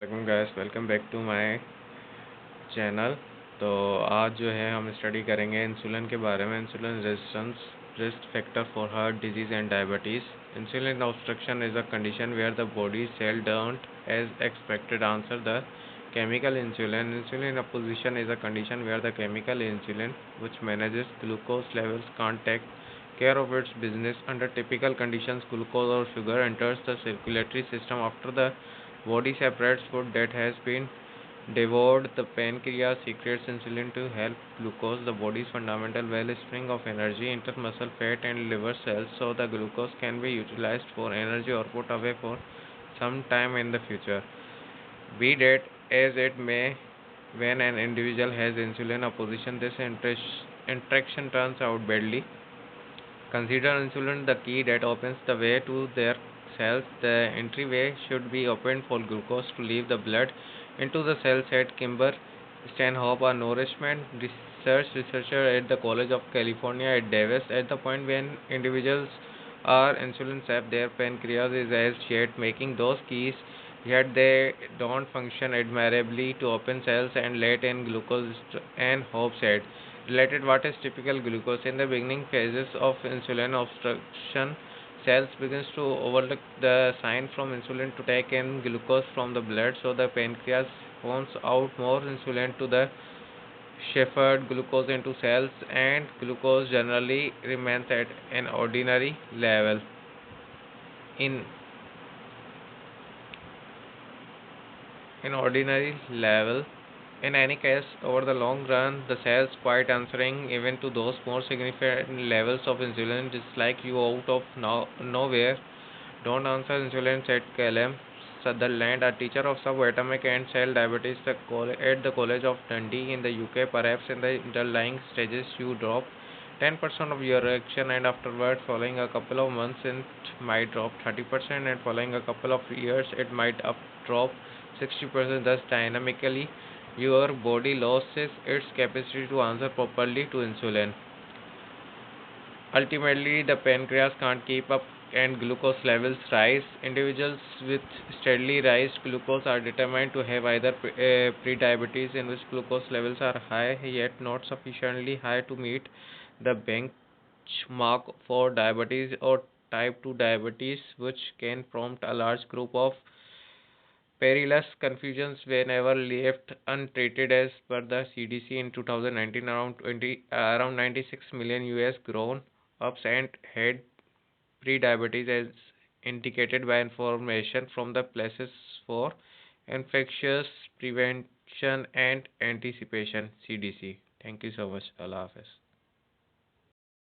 Welcome guys, welcome back to my channel. तो आज जो है हम स्टडी करेंगे इंसुलिन के बारे में। Insulin resistance risk factor for heart disease and diabetes. Insulin obstruction is a condition where the body cell don't as expected answer the chemical insulin. Insulin opposition is a condition where the chemical insulin, which manages glucose levels, can't take care of its business. Under typical conditions, glucose or sugar enters the circulatory system after the body separates food that has been devoured. The pancreas secretes insulin to help glucose the body's fundamental wellspring of energy, intermuscle fat and liver cells, so the glucose can be utilized for energy or put away for some time in the future. Be that as it may, when an individual has insulin opposition, this interaction turns out badly. Consider insulin the key that opens the way to their cells. The entryway should be opened for glucose to leave the blood into the cell, said Kimber Stanhope, a nourishment researcher at the College of California at Davis. At the point when individuals are insulin safe, their pancreas is as yet making those keys, yet they don't function admirably to open cells and let in glucose. And Hope said, related, what is typical glucose? In the beginning phases of insulin obstruction, cells begins to overlook the sign from insulin to take in glucose from the blood, so the pancreas pumps out more insulin to the shepherd glucose into cells, and glucose generally remains at an ordinary level. In in ordinary level. In any case, over the long run, the cells quite answering even to those more significant levels of insulin, just like you out of nowhere don't answer insulin, said Callum Sutherland, a teacher of subatomic and cell diabetes at the College of Dundee in the UK. Perhaps in the underlying stages you drop 10% of your reaction, and afterwards, following a couple of months, it might drop 30%, and following a couple of years, it might drop 60%. Thus, dynamically, your body loses its capacity to answer properly to insulin. Ultimately, the pancreas can't keep up and glucose levels rise. Individuals with steadily raised glucose are determined to have either prediabetes, in which glucose levels are high yet not sufficiently high to meet the benchmark for diabetes, or type 2 diabetes, which can prompt a large group of perilous confusions whenever left untreated. As per the CDC in 2019, around 96 million US grown-ups and had prediabetes, as indicated by information from the Places for Infectious Prevention and Anticipation (CDC). Thank you so much. Allah Hafiz.